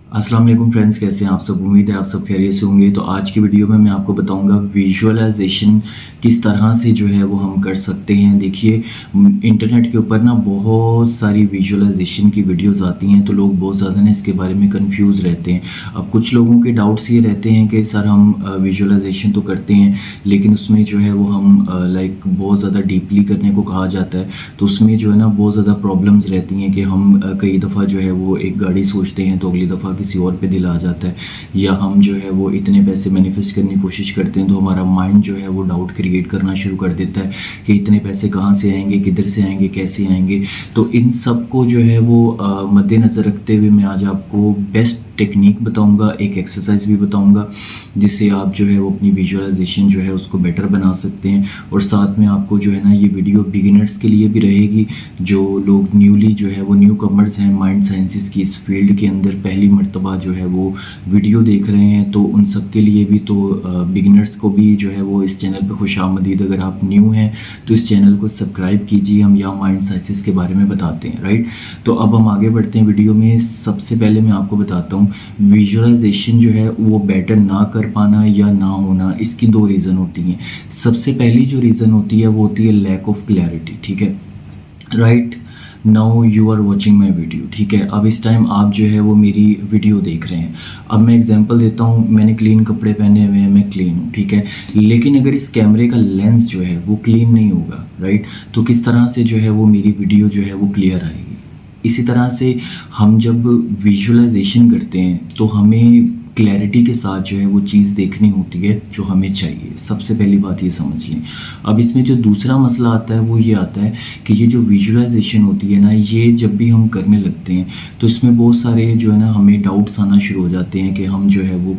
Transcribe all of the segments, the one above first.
अस्सलाम वालेकुम फ्रेंड्स, कैसे हैं आप सब। उम्मीद है आप सब खैरियत से होंगे। तो आज की वीडियो में मैं आपको बताऊंगा विजुअलाइजेशन किस तरह से जो है वो हम कर सकते हैं। देखिए, इंटरनेट के ऊपर ना बहुत सारी विजुअलाइजेशन की वीडियोस आती हैं, तो लोग बहुत ज़्यादा ना इसके बारे में कंफ्यूज रहते हैं। अब कुछ लोगों के डाउट्स ये रहते हैं कि सर हम विजुअलाइजेशन तो करते हैं, लेकिन उसमें जो है वो हम लाइक बहुत ज़्यादा डीपली करने को कहा जाता है, तो उसमें जो है ना बहुत ज़्यादा प्रॉब्लम्स रहती हैं कि हम कई दफ़ा जो है वो एक गाड़ी सोचते हैं तो अगली दफ़ा किसी और पे दिल आ जाता है, या हम जो है वो इतने पैसे मैनिफेस्ट करने की कोशिश करते हैं तो हमारा माइंड जो है वो डाउट क्रिएट करना शुरू कर देता है कि इतने पैसे कहाँ से आएंगे, किधर से आएंगे, कैसे आएंगे। तो इन सब को जो है वो मद्देनज़र रखते हुए मैं आज आपको बेस्ट टेक्निक बताऊंगा, एक एक्सरसाइज भी बताऊंगा जिससे आप जो है वो अपनी विजुअलाइजेशन जो है उसको बेटर बना सकते हैं। और साथ में आपको जो है ना ये वीडियो बिगिनर्स के लिए भी रहेगी, जो लोग न्यूली जो है वो न्यू कमर्स हैं माइंड साइंसिस की इस फील्ड के अंदर पहली मर्तबा जो है वो वीडियो देख रहे हैं, तो उन सब के लिए भी। तो बिगिनर्स को भी जो है वो इस चैनल पर खुशामदीद। अगर आप न्यू हैं तो इस चैनल को सब्सक्राइब कीजिए, हम यहाँ माइंड साइंसिस के बारे में बताते हैं, राइट। तो अब हम आगे बढ़ते हैं वीडियो में। सबसे पहले मैं आपको बताता हूँ विजुअलाइजेशन जो है वो बेटर ना कर पाना या ना होना, इसकी दो रीज़न होती हैं। सबसे पहली जो रीज़न होती है वो होती है लैक ऑफ क्लैरिटी, ठीक है, right. Now you are watching my video, ठीक है। अब इस टाइम आप जो है वो मेरी वीडियो देख रहे हैं। अब मैं एग्जांपल देता हूँ, मैंने क्लीन कपड़े पहने हुए हैं, मैं क्लीन हूँ, ठीक है। लेकिन अगर इस कैमरे का लेंस जो है वो क्लीन नहीं होगा, राइट, तो किस तरह से जो है वो मेरी वीडियो जो है वो क्लियर आएगी। इसी तरह से हम जब विजुअलाइजेशन करते हैं तो हमें क्लैरिटी के साथ जो है वो चीज़ देखनी होती है जो हमें चाहिए। सबसे पहली बात ये समझ लें। अब इसमें जो दूसरा मसला आता है वो ये आता है कि ये जो विजुअलाइजेशन होती है ना, ये जब भी हम करने लगते हैं तो इसमें बहुत सारे जो है ना हमें डाउट्स आना शुरू हो जाते हैं कि हम जो है वो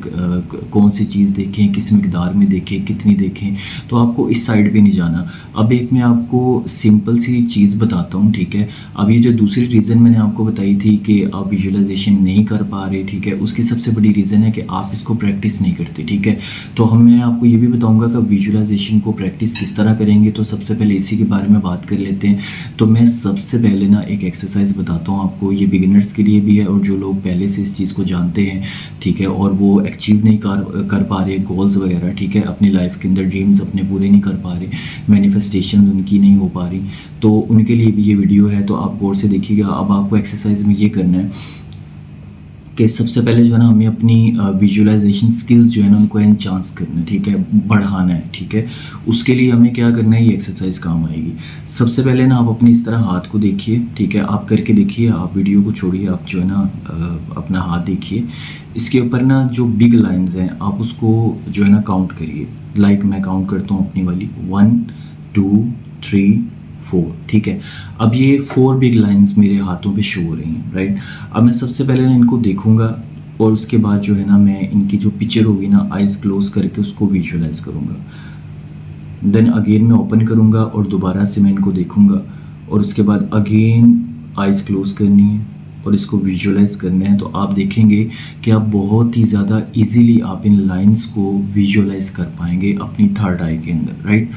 कौन सी चीज़ देखें, किस मिकदार में देखें, कितनी देखें। तो आपको इस साइड पे नहीं जाना। अब एक मैं आपको सिंपल सी चीज़ बताता हूँ, ठीक है। अब ये जो दूसरी रीज़न मैंने आपको बताई थी कि आप विजुअलाइजेशन नहीं कर पा रहे, ठीक है, उसकी सबसे बड़ी रीज़न है कि आप इसको प्रैक्टिस नहीं करते, ठीक है। तो मैं आपको ये भी बताऊंगा कि विजुअलाइजेशन को प्रैक्टिस किस तरह करेंगे। तो सबसे पहले इसी के बारे में बात कर लेते हैं। तो मैं सबसे पहले ना एक एक्सरसाइज बताता हूँ आपको, ये बिगिनर्स के लिए भी है और जो लोग पहले से इस चीज़ को जानते हैं, ठीक है, और वो अचीव नहीं कर पा रहे गोल्स वगैरह, ठीक है, अपनी लाइफ के अंदर ड्रीम्स अपने पूरे नहीं कर पा रहे, मैनिफेस्टेशन उनकी नहीं हो पा रही, तो उनके लिए भी ये वीडियो है। तो आप गौर से देखिएगा। अब आपको एक्सरसाइज में ये करना है कि सबसे पहले जो है ना हमें अपनी विजुअलाइजेशन स्किल्स जो है ना उनको एनचांस करना है, ठीक है, बढ़ाना है, ठीक है। उसके लिए हमें क्या करना है, ये एक्सरसाइज काम आएगी। सबसे पहले ना आप अपनी इस तरह हाथ को देखिए, ठीक है, आप करके देखिए, आप वीडियो को छोड़िए, आप जो है ना अपना हाथ देखिए। इसके ऊपर ना जो बिग लाइंस हैं आप उसको जो है ना काउंट करिए। लाइक मैं काउंट करता हूँ अपनी वाली 1 2 3 4, ठीक है। अब ये 4 बिग लाइंस मेरे हाथों पे शो हो रही हैं, राइट। अब मैं सबसे पहले ना इनको देखूंगा और उसके बाद जो है ना मैं इनकी जो पिक्चर होगी ना आइज़ क्लोज करके उसको विजुअलाइज करूँगा। देन अगेन मैं ओपन करूँगा और दोबारा से मैं इनको देखूँगा और उसके बाद अगेन आइज़ क्लोज करनी है और इसको विजुअलाइज करना है। तो आप देखेंगे कि आप बहुत ही ज़्यादा इजीली आप इन लाइंस को विजुअलाइज कर पाएंगे अपनी थर्ड आई के अंदर, राइट।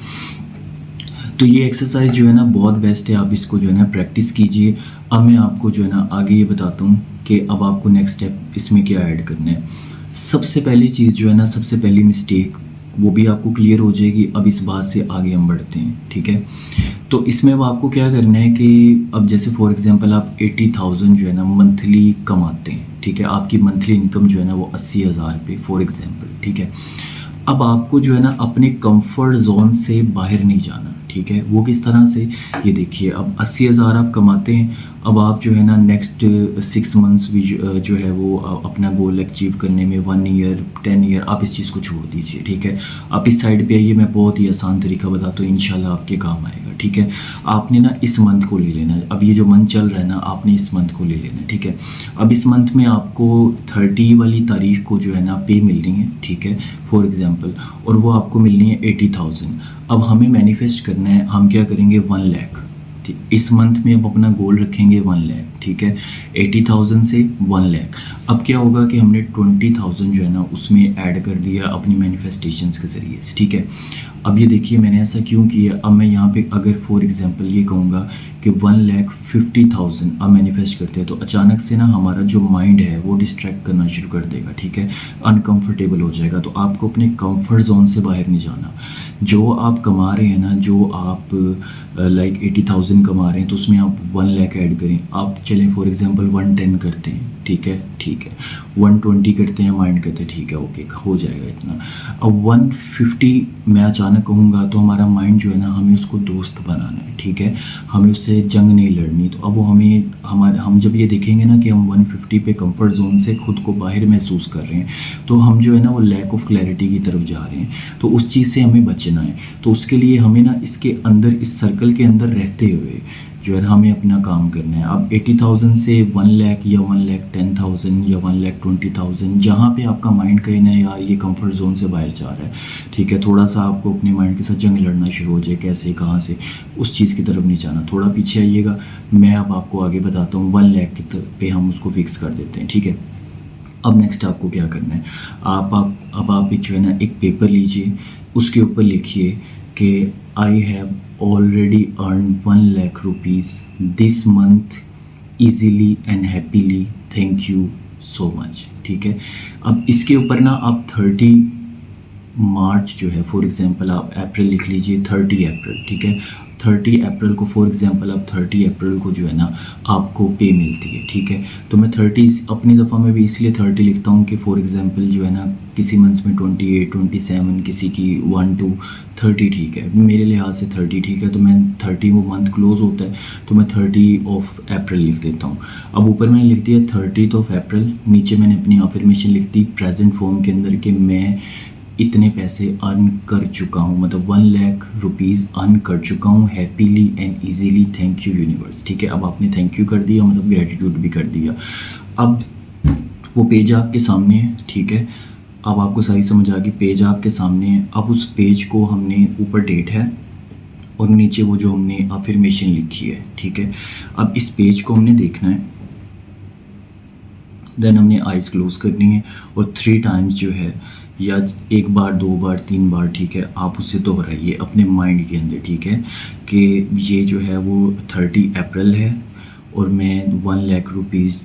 तो ये एक्सरसाइज जो है ना बहुत बेस्ट है, आप इसको जो है ना प्रैक्टिस कीजिए। अब मैं आपको जो है ना आगे ये बताता हूँ कि अब आपको नेक्स्ट स्टेप इसमें क्या ऐड करना है। सबसे पहली चीज़ जो है ना, सबसे पहली मिस्टेक वो भी आपको क्लियर हो जाएगी। अब इस बात से आगे हम बढ़ते हैं, ठीक है। तो इसमें अब आपको क्या करना है कि अब जैसे फॉर एग्जांपल आप 80,000 जो है ना मंथली कमाते हैं, ठीक है, आपकी मंथली इनकम जो है ना वो 80,000 पे फॉर एग्जांपल, ठीक है। अब आपको जो है ना अपने कंफर्ट जोन से बाहर नहीं जाना, ठीक है। वो किस तरह से, ये देखिए, अब 80,000 आप कमाते हैं। अब आप जो है ना नेक्स्ट 6 मंथ्स जो है वो अपना गोल अचीव करने में 1 ईयर 10 ईयर आप इस चीज़ को छोड़ दीजिए, ठीक है। आप इस साइड पे आइए, मैं बहुत ही आसान तरीका बताता हूँ, इंशाल्लाह आपके काम आएगा, ठीक है। आपने ना इस मंथ को ले लेना है। अब ये जो मंथ चल रहा है ना, आपने इस मंथ को ले लेना है, ठीक है। अब इस मंथ में आपको 30 वाली तारीख को जो है ना पे मिलनी है, ठीक है, फॉर एग्जाम्पल, और वो आपको मिलनी है 80,000। अब हमें मैनिफेस्ट करना है, हम क्या करेंगे 1 लाख, इस मंथ में अब अपना गोल रखेंगे 1 लाख, ठीक है, 80,000 से 1 लाख। अब क्या होगा कि हमने 20,000 जो है ना उसमें ऐड कर दिया अपनी मैनिफेस्टेशंस के ज़रिए से, ठीक है। अब ये देखिए मैंने ऐसा क्यों किया। अब मैं यहाँ पे अगर फॉर एग्जांपल ये कहूँगा कि 1,50,000 अब मैनिफेस्ट करते हैं, तो अचानक से ना हमारा जो माइंड है वो डिस्ट्रैक्ट करना शुरू कर देगा, ठीक है, अनकंफर्टेबल हो जाएगा। तो आपको अपने कंफर्ट जोन से बाहर नहीं जाना। जो आप कमा रहे हैं ना, जो आप लाइक 80,000 कमा रहे हैं, तो उसमें आप 1 लाख ऐड करें। आप चलें फॉर एग्जांपल 110 करते हैं, ठीक है, 120 करते हैं, माइंड कहते हैं ठीक है ओके हो जाएगा इतना। अब 150 मैं अचानक कहूँगा तो हमारा माइंड जो है ना हमें उसको दोस्त बनाना है, ठीक है, हमें उससे जंग नहीं लड़नी। तो अब वो हम जब ये देखेंगे ना कि हम 150 पे कंफर्ट जोन से खुद को बाहर महसूस कर रहे हैं, तो हम जो है ना वो लैक ऑफ क्लैरिटी की तरफ जा रहे हैं। तो उस चीज़ से हमें बचना है। तो उसके लिए हमें ना इसके अंदर, इस सर्कल के अंदर रहते हुए जो है ना हमें अपना काम करना है। अब 80,000 से 1 लाख या 1,10,000 या 1,20,000, जहाँ पे आपका माइंड कहे ना यार ये कंफर्ट जोन से बाहर जा रहा है, ठीक है, थोड़ा सा आपको अपने माइंड के साथ जंग लड़ना शुरू हो जाए, कैसे कहाँ से, उस चीज़ की तरफ नहीं जाना। थोड़ा पीछे आइएगा, मैं अब आपको आगे बताता हूँ। 1 लाख पे हम उसको फिक्स कर देते हैं, ठीक है। अब नेक्स्ट आपको क्या करना है, आप एक जो है ना एक पेपर लीजिए, उसके ऊपर लिखिए कि I have already earned 1 lakh rupees this month easily and happily, thank you so much, ठीक है। अब इसके ऊपर ना आप 30 मार्च जो है फॉर एग्जांपल आप अप्रैल लिख लीजिए, 30 अप्रैल, ठीक है, 30 अप्रैल को फॉर एग्जांपल आप 30 अप्रैल को जो है ना आपको पे मिलती है, ठीक है। तो मैं 30 अपनी दफ़ा में भी इसलिए 30 लिखता हूँ कि फॉर एग्जांपल जो है ना किसी मंथ्स में 28, 27, किसी की 1 to 30, ठीक है, मेरे लिहाज से 30 ठीक है। तो मैं 30 वो मंथ क्लोज होता है तो मैं 30 ऑफ अप्रैल लिख देता हूँ। अब ऊपर मैंने लिख दिया 30 ऑफ अप्रैल, नीचे मैंने अपनी अफर्मेशन लिख दी प्रेजेंट फॉर्म के अंदर कि मैं इतने पैसे अर्न कर चुका हूँ, मतलब 1 लाख रुपीज़ अर्न कर चुका हूँ happily and easily, thank you universe, ठीक है। अब आपने थैंक यू कर दिया, मतलब ग्रेटिट्यूड भी कर दिया। अब वो पेज आपके सामने है, ठीक है, अब आपको सारी समझ आ गई, पेज आपके सामने है। अब उस पेज को हमने, ऊपर डेट है और नीचे वो जो हमने अफर्मेशन लिखी है, ठीक है। अब इस पेज को हमने देखना है, देन हमने आइज़ क्लोज करनी है और 3 टाइम्स जो है, या 1 बार 2 बार 3 बार, ठीक है, आप उससे दोहराइए अपने माइंड के अंदर, ठीक है, कि ये जो है वो 30 अप्रैल है और मैं 1 लाख रुपीज़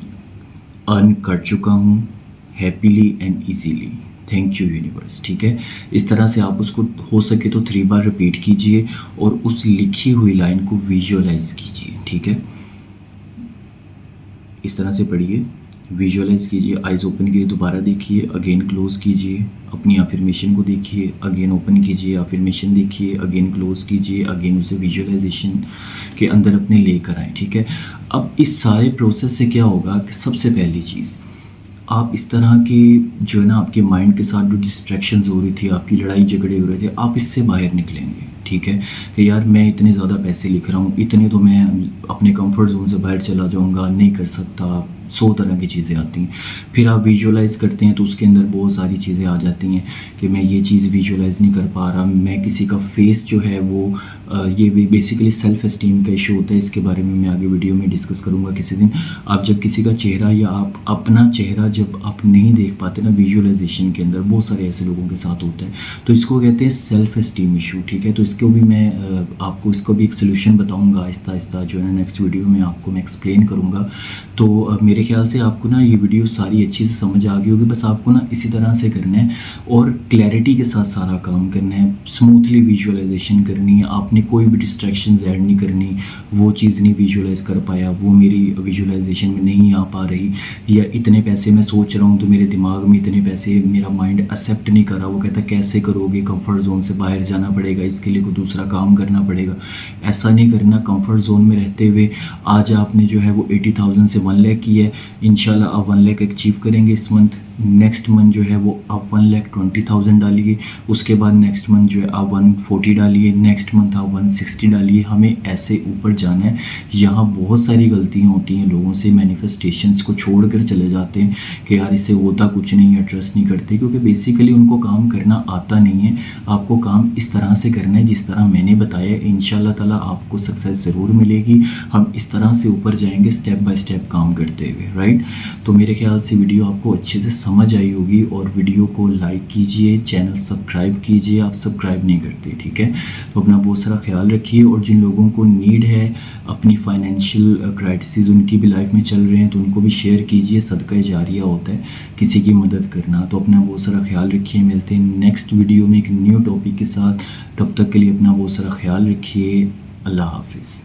अर्न कर चुका हूँ happily and easily, thank you universe, ठीक है। इस तरह से आप उसको हो सके तो 3 बार रिपीट कीजिए और उस लिखी हुई लाइन को विजुअलाइज कीजिए, ठीक है। इस तरह से पढ़िए, विजुअलाइज कीजिए, आइज़ ओपन कीजिए, दोबारा देखिए, अगेन क्लोज कीजिए, अपनी अफर्मेशन को देखिए, अगेन ओपन कीजिए, अफर्मेशन देखिए, अगेन क्लोज कीजिए, अगेन उसे विजुअलाइजेशन के अंदर अपने लेकर आएँ, ठीक है। अब इस सारे प्रोसेस से क्या होगा कि सबसे पहली चीज़, आप इस तरह के जो है ना आपके माइंड के साथ जो डिस्ट्रैक्शंस हो रही थी, आपकी लड़ाई झगड़े हो रहे थे, आप इससे बाहर निकलेंगे, ठीक है, कि यार मैं इतने ज़्यादा पैसे लिख रहा हूँ, इतने तो मैं अपने कंफर्ट जोन से बाहर चला जाऊँगा, नहीं कर सकता, 100 तरह की चीज़ें आती हैं। फिर आप विजुअलाइज करते हैं तो उसके अंदर बहुत सारी चीज़ें आ जाती हैं कि मैं ये चीज़ विजुअलाइज नहीं कर पा रहा, मैं किसी का फेस जो है वो ये भी बेसिकली सेल्फ एस्टीम का इशू होता है। इसके बारे में मैं आगे वीडियो में डिस्कस करूँगा किसी दिन। आप जब किसी का चेहरा या आप अपना चेहरा जब आप नहीं देख पाते ना विजुअलाइजेशन के अंदर, बहुत सारे ऐसे लोगों के साथ होता है, तो इसको कहते हैं सेल्फ एस्टीम इशू, ठीक है। तो इसको भी मैं आपको इसको भी एक सोल्यूशन बताऊँगा आहिस्ता आहिस्ता, जो है ना नेक्स्ट वीडियो में आपको मैं एक्सप्लेन करूँगा। तो मेरे ख्याल से आपको ना ये वीडियो सारी अच्छी से समझ आ गई होगी। बस आपको ना इसी तरह से करना है और क्लैरिटी के साथ सारा काम करना है, स्मूथली विजुअलाइजेशन करनी है। आपने कोई भी डिस्ट्रैक्शंस ऐड नहीं करनी, वो चीज़ नहीं विजुअलाइज कर पाया, वो मेरी विजुअलाइजेशन में नहीं आ पा रही, या इतने पैसे मैं सोच रहा हूँ तो मेरे दिमाग में इतने पैसे मेरा माइंड एक्सेप्ट नहीं कर रहा। वो कहता कैसे करोगे, कंफर्ट जोन से बाहर जाना पड़ेगा, इसके लिए कोई दूसरा काम करना पड़ेगा। ऐसा नहीं करना, कंफर्ट जोन में रहते हुए आज आपने जो है वो 80,000 से 1 लाख की है, इंशाल्लाह आप 1 लाख अचीव करेंगे इस मंथ, नेक्स्ट मंथ जो है वो आप 1,20,000 डालिए, उसके बाद नेक्स्ट मंथ जो है आप 140 डालिए, नेक्स्ट मंथ आप 160 डालिए। हमें ऐसे ऊपर जाना है। यहाँ बहुत सारी गलतियाँ होती हैं लोगों से, मैनिफेस्टेशंस को छोड़ कर चले जाते हैं कि यार इससे होता कुछ नहीं है, ट्रस्ट नहीं करते, क्योंकि बेसिकली उनको काम करना आता नहीं है। आपको काम इस तरह से करना है जिस तरह मैंने बताया। इंशाल्लाह ताला आपको सक्सेस ज़रूर मिलेगी। हम इस तरह से ऊपर जाएंगे स्टेप बाय स्टेप काम करते हुए, राइट। तो मेरे ख्याल से वीडियो आपको अच्छे से समझ आई होगी, और वीडियो को लाइक कीजिए, चैनल सब्सक्राइब कीजिए, आप सब्सक्राइब नहीं करते, ठीक है। तो अपना बहुत सारा ख्याल रखिए, और जिन लोगों को नीड है, अपनी फाइनेंशियल क्राइसिस उनकी भी लाइफ में चल रहे हैं, तो उनको भी शेयर कीजिए। सदका जारिया होता है किसी की मदद करना। तो अपना बहुत सारा ख्याल रखिए। मिलते हैं नेक्स्ट वीडियो में एक न्यू टॉपिक के साथ। तब तक के लिए अपना बहुत सारा ख्याल रखिए। अल्लाह हाफिज़।